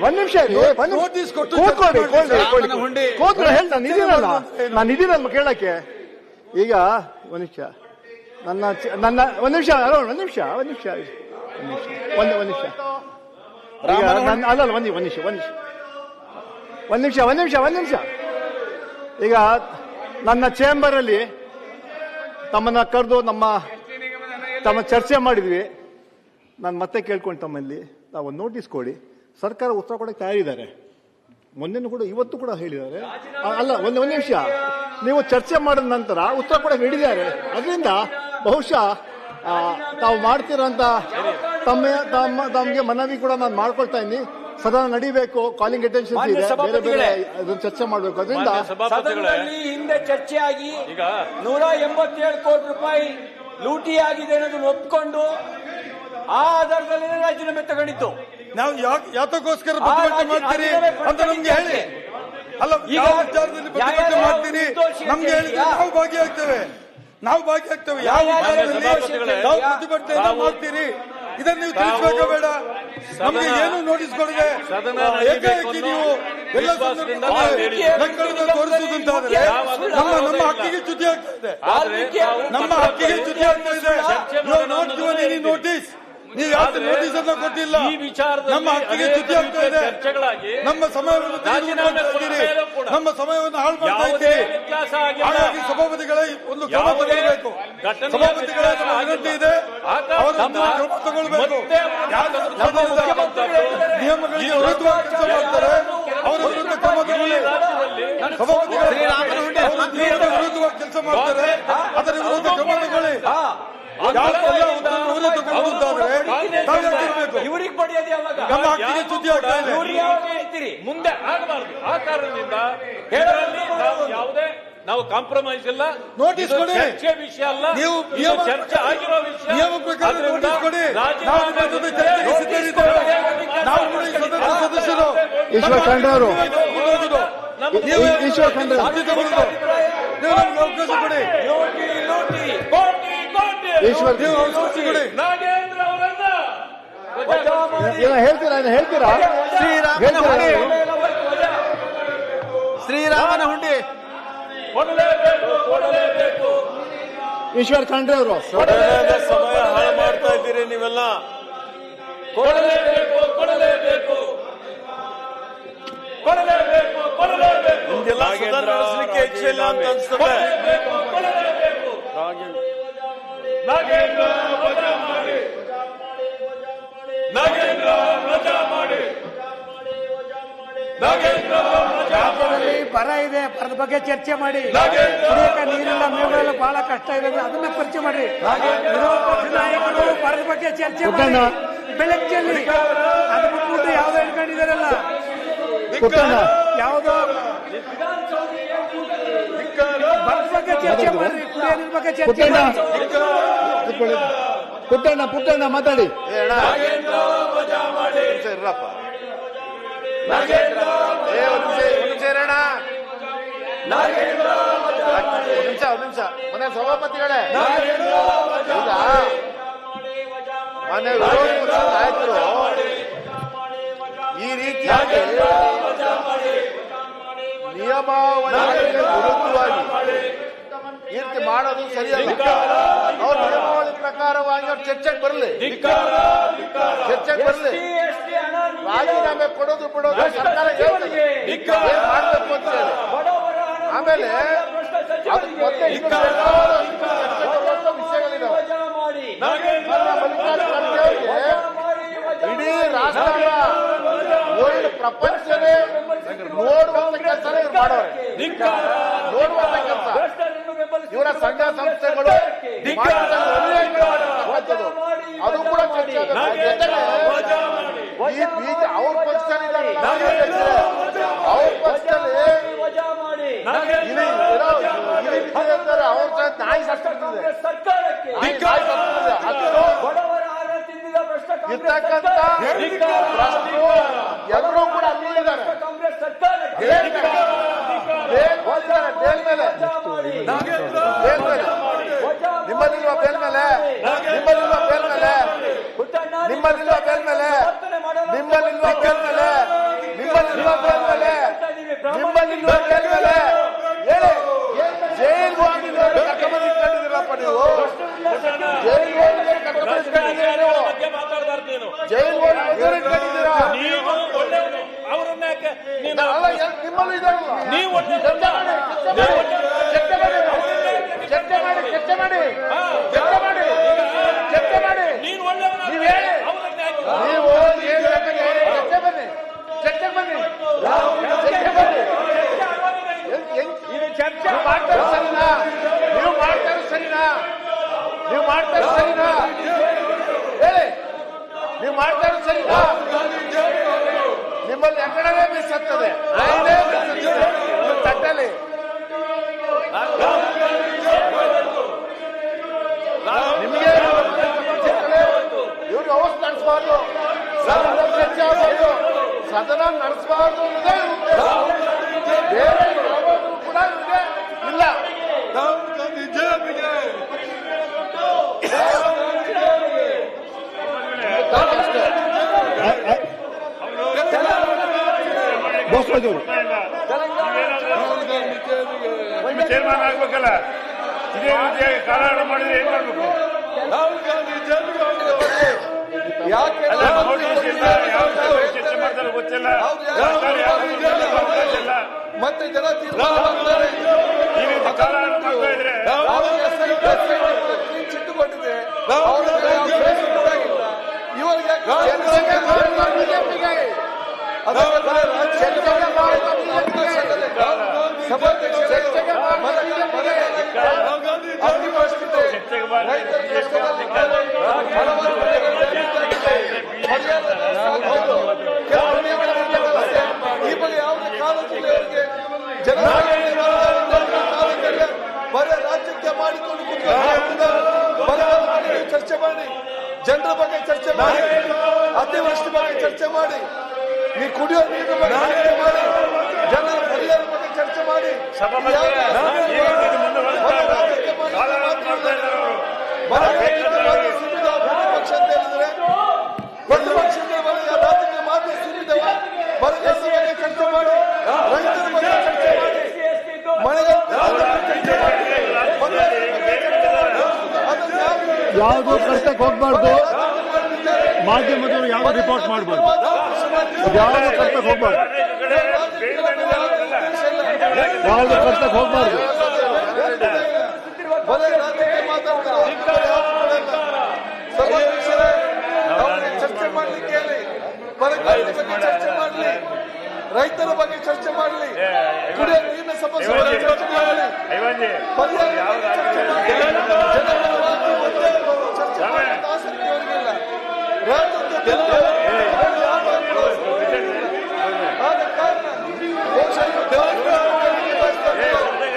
ಒಂದ್ ನಿಮಿಷ ನಾನು ಇದೀನಲ್ವ ಕೇಳಕ್ಕೆ. ಈಗ ಒಂದ್ ನಿಮಿಷ ನನ್ನ ಒಂದ್ ನಿಮಿಷ ಈಗ ನನ್ನ ಚೇಂಬರ್ ಅಲ್ಲಿ ತಮ್ಮನ್ನ ಕರೆದು ತಮ್ಮ ಚರ್ಚೆ ಮಾಡಿದ್ವಿ. ನಾನು ಮತ್ತೆ ಕೇಳ್ಕೊಂಡು ತಮ್ಮಲ್ಲಿ ತಾವು ಒಂದು ನೋಟಿಸ್ ಕೊಡಿ. ಸರ್ಕಾರ ಉತ್ತರ ಕೊಡಕ್ಕೆ ತಯಾರಿದ್ದಾರೆ. ಮೊನ್ನೆನೂ ಕೂಡ ಇವತ್ತು ಕೂಡ ಹೇಳಿದ್ದಾರೆ. ಅಲ್ಲ ಒಂದ್ ನಿಮಿಷ, ನೀವು ಚರ್ಚೆ ಮಾಡಿದ ನಂತರ ಉತ್ತರ ಕೊಡಕ್ಕೆ ಹಿಡಿದ್ದಾರೆ. ಅದರಿಂದ ಬಹುಶಃ ತಾವು ಮಾಡ್ತಿರೋಂತ ತಮಗೆ ಮನವಿ ಕೂಡ ನಾನು ಮಾಡ್ಕೊಳ್ತಾ ಇದ್ದೀನಿ. ಸದನ ನಡಿಬೇಕು, ಕಾಲಿಂಗ್ ಅಟೆನ್ಷನ್ ಇದೆ, ಬೇರೆ ಬೇರೆ ಅದನ್ನ ಚರ್ಚೆ ಮಾಡಬೇಕು. ಅದರಿಂದ ಸದನದಲ್ಲಿ ಹಿಂದೆ ಚರ್ಚೆ ಆಗಿ 187 ಕೋಟಿ ರೂಪಾಯಿ ಲೂಟಿ ಆಗಿದೆ ಅನ್ನೋದನ್ನು ಒಪ್ಪಿಕೊಂಡು ಆ ಆಧಾರದಲ್ಲಿ ರಾಜೀನಾಮೆ ತಗೊಂಡಿತ್ತು. ನಾವು ಯಾತಕ್ಕೋಸ್ಕರ ಪ್ರತಿಭಟನೆ ಮಾಡ್ತೀರಿ ಅಂತ ನಮ್ಗೆ ಹೇಳಿ. ಅಲ್ಲ, ಯಾವ ವಿಚಾರದಲ್ಲಿ ಪ್ರತಿಭಟನೆ ಮಾಡ್ತೀರಿ ನಮ್ಗೆ ಹೇಳಿ. ನಾವು ಭಾಗಿಯಾಗ್ತೇವೆ. ಯಾವ ವಿಚಾರದಲ್ಲಿ ನಾವು ಪ್ರತಿಭಟನೆ ಮಾಡ್ತೀರಿ ಇದನ್ನು ನೀವು ತಿಳಿಸಬೇಕ ಬೇಡ? ನಮ್ಗೆ ಏನು ನೋಟಿಸ್ ಕೊಡದೆ ಏಕಾಏಕಿ ನೀವು ಎಲ್ಲ ಸಂದರ್ಭದಲ್ಲಿ ತೋರಿಸುವುದಂತಾದ್ರೆ ನಮ್ಮ ಹಕ್ಕಿಗೆ ಚ್ಯುತಿ ಆಗ್ತಾ ಇದೆ. ನೋಟಿಸ್ ನೀವು ಯಾವ್ದು ನೋಟಿಸ್ ಅನ್ನ ಕೊಟ್ಟಿಲ್ಲ. ನಮ್ಮ ಹಕ್ಕಿಗೆ ಚ್ಯುತಿ ಆಗ್ತಾ ಇದೆ. ನಮ್ಮ ಸಮಯವನ್ನು ನಮ್ಮ ಸಮಯವನ್ನು ಹಾಳು ಮಾಡ್ತಾ ಇದ್ದೀರಿ. ಹಾಗಾಗಿ ಸಭಾಪತಿಗಳ ಒಂದು ಕ್ರಮ ತಗೊಳ್ಬೇಕು. ಸಭಾಪತಿಗಳ ವಿನಂತಿ ಇದೆ, ಅವರ ಕ್ರಮ ತಗೊಳ್ಬೇಕು. ನಿಯಮಗಳಿಗೆ ವಿರುದ್ಧವಾಗಿ ಕೆಲಸ ಮಾಡ್ತಾರೆ, ಅವರ ವಿರುದ್ಧ ಕ್ರಮ ತಗೊಳ್ಳಿ. ಸಭಾಪತಿಗಳ ವಿರುದ್ಧವಾಗಿ ಕೆಲಸ ಮಾಡ್ತಾರೆ, ಅದರ ವಿರುದ್ಧ ಕ್ರಮ ತಗೊಳ್ಳಿ. ಮುಂದೆ ಆಗಬಾರದು. ಆ ಕಾರಣದಿಂದ ಯಾವುದೇ ನಾವು ಕಾಂಪ್ರಮೈಸ್ ಇಲ್ಲ. ನೋಟಿಸ್ ಕೊಡಿ, ಚರ್ಚೆ ವಿಷಯ ಅಲ್ಲ, ನೀವು ಚರ್ಚೆ ಆಗಿರೋ ವಿಷಯ. ನಿಯಮ ಪ್ರಕಾರ ನೋಟಿಸ್ ಕೊಡಿ. ಸದಸ್ಯರು ಈಶ್ವರ್ ಖಂಡ್ರೆ ಅವರು ಅವಕಾಶ ಕೊಡಿ. ನಾಗೇಂದ್ರ ಅವರನ್ನ ಹೇಳ್ತೀರಾ? ಶ್ರೀರಾಮನ ಹುಂಡಿ ಕೊಡಲೇಬೇಕು. ಈಶ್ವರ್ ಖಂಡ್ರೆ ಅವರು ಸಮಯ ಹಾಳು ಮಾಡ್ತಾ ಇದ್ದೀರಿ ನೀವೆಲ್ಲ. ಕೊಡಲೇಬೇಕು. ನಿಮ್ಗೆಲ್ಲ ಸದನ ನಡೆಸಲಿಕ್ಕೆ ಇಚ್ಛೆ ಇಲ್ಲ ಅಂತ ಅನ್ಸ್ತದೆ. ನಾಗೇಂದ್ರ ವಜಾ ಮಾಡಿ. ಬರ ಇದೆ, ಬರದ ಬಗ್ಗೆ ಚರ್ಚೆ ಮಾಡಿ. ಕುಡಿಯಕ ನೀರಿಲ್ಲ, ಮೇವುಗಳೆಲ್ಲ ಬಹಳ ಕಷ್ಟ ಇದೆ, ಅದನ್ನ ಪರಿಚಯ ಮಾಡಿ. ವಿರೋಧ ಪಕ್ಷ ನಾಯಕರು ಬರದ ಬಗ್ಗೆ ಚರ್ಚೆ ಮಾಡಿ. ಬೆಳಗ್ಗೆಯಲ್ಲಿ ಅದು ಬಿಟ್ಬಿಟ್ಟು ಯಾವ್ದೋ ಹೇಳ್ಕೊಂಡಿದಾರಲ್ಲ, ಯಾವುದೋ ಬರದ ಬಗ್ಗೆ ಚರ್ಚೆ ಮಾಡ್ರಿ, ಕುಡಿಯೋ ನೀರ್ ಬಗ್ಗೆ ಚರ್ಚೆ ಮಾಡಿ. ಪುಟ್ಟಣ್ಣ ಮಾತಾಡಿ. ಇರ್ರಪ್ಪ, ನಿಮಿಷ ಮನೆ ಸಭಾಪತಿಗಳೇ, ಮನೆ ವಿರೋಧ ಪಕ್ಷದ ನಾಯಕರು ಈ ರೀತಿಯಾಗಿ ನಿಯಮಾವಳಿಗಳಿಗೆ ವಿರುದ್ಧವಾಗಿ ಈ ರೀತಿ ಮಾಡೋದು ಸರಿಯಲ್ಲ. ಅವ್ರ ನಿಯಮಾವಳಿ ಪ್ರಕಾರವಾಗಿ ಅವ್ರು ಚರ್ಚೆಗೆ ಬರಲಿ. ರಾಜೀನಾಮೆ ಕೊಡೋದು ಬಿಡೋದು ಸರ್ಕಾರ ಹೇಳ್ತದೆ ಏನ್ ಮಾಡ್ಬೇಕು ಅಂತ ಹೇಳಿ. ಆಮೇಲೆ ಅದಕ್ಕೆ ಮತ್ತೆ ವಿಷಯಗಳಿದಾವೆ. ಇಡೀ ರಾಷ್ಟ್ರ ವರ್ಲ್ಡ್ ಪ್ರಪಂಚನೇ ನೋಡುವಂತ ಕೆಲಸ ಮಾಡೋರು, ನೋಡುವಂತ ಕೆಲಸ. ಇವರ ಸಂಘ ಸಂಸ್ಥೆಗಳು ಅದು ಕೂಡ ಚರ್ಚೆ ಆಗುತ್ತೆ. ಅವ್ರ ಪಕ್ಷದಲ್ಲಿ ಅವ್ರ ಪಕ್ಷದಲ್ಲಿ ಅವ್ರ ನಾಯಿ ಸತ್ತಿರ್ತದೆ ಇರ್ತಕ್ಕಂಥ ಎಲ್ಲರೂ ಕೂಡ ಅಲ್ಲಿದ್ದಾರೆ. ನಿಮ್ಮಲ್ಲಿರುವ ಬೇಲ್ ಮೇಲೆ ನಿಮ್ಮಲ್ಲಿಲ್ವಾ ಮೇಲ್ಮೇಲೆ ನಿಮ್ಮಲ್ಲಿಲ್ವಾ ಮೇಲ್ಮೇಲೆ ನಿಮ್ಮಲ್ಲಿಲ್ವಾ ಮೇಲ್ಮೇಲೆ ನಿಮ್ಮಲ್ಲಿಲ್ವಾ ಮೇಲ್ಮೇಲೆ ಹೇಳಿ ಜೈಲ್ಗೆ ಹೋಗಿದ್ದವರು ಕರ್ಕೊಂಡ್ಬಂದಿದ್ದೀರಪ್ಪ ನೀವು ಜೈಲ್ಗೆ ಹೋಗಿ ಕರ್ಕೊಂಡ್ಬಂದಿದ್ದೀರಾ ಬಗ್ಗೆ ಮಾತಾಡಬಾರ್ದು ನೀನು. ಜೈಲ್ಗೆ ಹೋಗಿ ಇಟ್ಕೊಂಡಿದ್ದೀರಾ ನೀವು ಒಳ್ಳೆಯವನು, ಅವರನ್ನ ಯಾಕೆ ನೀನು ಅಲ್ಲ ನಿಮ್ಮಲ್ಲೂ ಇದಾರಲ್ಲ ನೀವು ಒಳ್ಳೆ ಚರ್ಚೆ ಮಾಡಿ ಚರ್ಚೆ ಮಾಡಿ ಚರ್ಚೆ ಮಾಡಿ ಚರ್ಚೆ ಮಾಡಿ ಚರ್ಚೆ ಮಾಡಿ ಚರ್ಚೆ ಮಾಡಿ ನೀನು ಒಳ್ಳೆಯವನ ನೀವು ಹೇಳಿ ಅವರನ್ನ ಯಾಕೆ ನೀವು ಏನ್ ಬೇಕಾದ್ರೆ ಹೇಳಿ ಚರ್ಚೆ ಬನ್ನಿ ಚರ್ಚೆ ಬನ್ನಿ ಚರ್ಚೆ ಬನ್ನಿ ಇದು ಚರ್ಚೆ ನೀವು ಮಾಡ್ತಾರೆ ಸರಿನಾ ನೀವು ಮಾಡ್ತಾರೆ ಸರಿನಾ ನೀವು ಮಾಡ್ತಾರೆ ಸರಿನಾ ಹೇಳಿ ನೀವು ಮಾಡ್ತಾರೆ ಸರಿನಾ ನಿಮ್ಮಲ್ಲಿ ಎಕಡವೇ ಮಿಸ್ ಆಗ್ತದೆ ತಟ್ಟಲಿ ನಿಮಗೆ ಇವ್ರಿಗೆ ಅವಸ್ಥೆ ನಡೆಸಬಾರ್ದು ಸದನ ಚರ್ಚೆ ಆಗಬಾರ್ದು ಸದನ ನಡೆಸಬಾರ್ದು ಬೇರೆ ಯಾವಾಗಲೂ ಕೂಡ ಇವ್ರಿಗೆ ಇಲ್ಲ ಬೋಸ್ರಾಜ್ ಅವರು ಚೇರ್ಮನ್ ಆಗ್ಬೇಕಲ್ಲ, ಇದೇ ರೀತಿಯಾಗಿ ಕಾಲಾಟ ಮಾಡಿದ್ರೆ ಏನ್ ಮಾಡ್ಬೇಕು? ಯಾಕೆ ಅಲ್ಲ, ನೋಟಿಸ್ ಇಲ್ಲ, ಯಾವ ಚರ್ಚೆ ಮಾಡ್ತಾರೆ ಗೊತ್ತಿಲ್ಲ, ಸರ್ಕಾರ ಯಾವ ಅವಕಾಶ ಇಲ್ಲ. ಮತ್ತೆ ಜನ ತೀರ್ಮಾನ ಮಾಡ್ತಾರೆ ಈ ರೀತಿ ಕಾಲಾಟ ಮಾಡ್ತಾ ಇದ್ರೆ ಚಿಟ್ಟುಕೊಂಡಿದೆ ಇವರಿಗೆ ಈ ಬಗ್ಗೆ ಯಾವುದೇ ಕಾಲೇಜಿಗೆ ಜನ ಬರ ರಾಜ್ಯಕ್ಕೆ ಮಾಡಿಕೊಂಡು ಚರ್ಚೆ ಮಾಡಿ ಜನರ ಬಗ್ಗೆ ಚರ್ಚೆ ಮಾಡಿ ಅತಿವೃಷ್ಟಿ ಬಗ್ಗೆ ಚರ್ಚೆ ಮಾಡಿ ನೀವು ಕುಡಿಯೋ ನೀರಿನ ಬಗ್ಗೆ ಚರ್ಚೆ ಮಾಡಿ ಜನರ ಪರಿಹಾರ ಬಗ್ಗೆ ಚರ್ಚೆ ಮಾಡಿ ಪ್ರತಿಪಕ್ಷ ಅಂತ ಹೇಳಿದ್ರೆ ಪ್ರತಿಪಕ್ಷ ರಾಜ್ಯಕ್ಕೆ ಮಾತ್ರ ಸೀಮಿತವ ಬರಗಾಲದ ಬಗ್ಗೆ ಚರ್ಚೆ ಮಾಡಿ ರೈತರ ಬಗ್ಗೆ ಚರ್ಚೆ ಮಾಡಿ ಯಾವುದು ಕರ್ತಕ್ಕೆ ಹೋಗ್ಬಾರ್ದು, ಮಾಧ್ಯಮದವರು ಯಾವ ರಿಪೋರ್ಟ್ ಮಾಡಬಾರ್ದು, ಯಾವುದು ಕರ್ತಕ್ಕೆ ಹೋಗ್ಬಾರ್ದು, ಯಾವುದು ಕರ್ತಕ್ಕೆ ಹೋಗ್ಬಾರ್ದು. ಚರ್ಚೆ ಮಾಡ್ಲಿಕ್ಕೆ ಹೇಳಿ, ಬರಗಾಲದ ಬಗ್ಗೆ ಚರ್ಚೆ ಮಾಡಲಿ, ರೈತರ ಬಗ್ಗೆ ಚರ್ಚೆ ಮಾಡಲಿ, ಕುಡಿಯೋ ನೀರಿನ ಸಮಸ್ಯೆ ಬಗ್ಗೆ ಚರ್ಚೆ ಮಾಡಲಿ, ಪರಿಹಾರ ಚರ್ಚೆ ಮಾಡಲಿ. ಚರ್ಚೆ ಮಾಡಲಿಕ್ಕೆ ಆಸಕ್ತಿ ಅವರಿಗಿಲ್ಲ. ರಾಜ್ಯದ ಆದ ಕಾರಣ ಬಹುಶಃ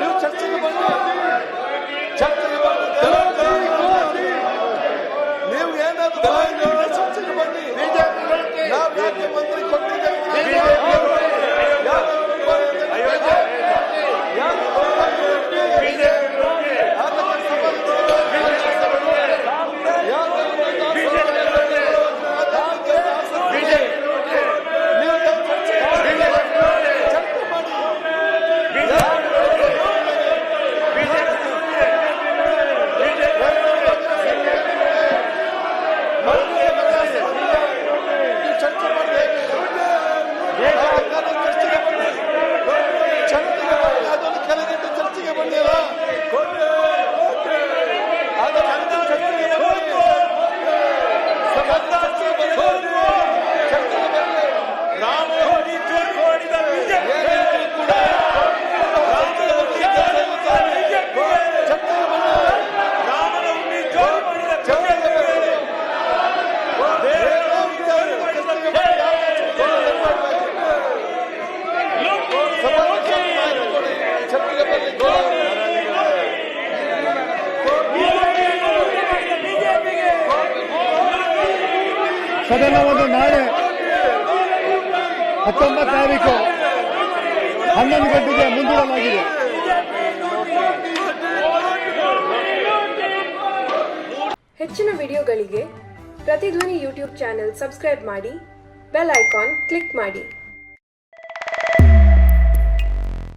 ನೀವು ಚರ್ಚೆಗೆ ಬನ್ನಿ, ಚರ್ಚೆಗೆ ಬನ್ನಿ, ನೀವು ಏನಾದ್ರು ಚರ್ಚೆಗೆ ಬನ್ನಿ. ನಾವು ಯಾಕೆ ಮಂತ್ರಿ ಕೊಟ್ಟಿದ್ದೇವೆ ಸದನವನ್ನು ನಾಳೆ 19 ತಾರೀಕು 11 ಗಂಟೆಗೆ ಮುಂದೂಡಲಾಗಿದೆ. ಹೆಚ್ಚಿನ ವಿಡಿಯೋಗಳಿಗೆ ಪ್ರತಿಧ್ವನಿ ಯೂಟ್ಯೂಬ್ ಚಾನೆಲ್ ಸಬ್ಸ್ಕ್ರೈಬ್ ಮಾಡಿ, ಬೆಲ್ ಐಕಾನ್ ಕ್ಲಿಕ್ ಮಾಡಿ.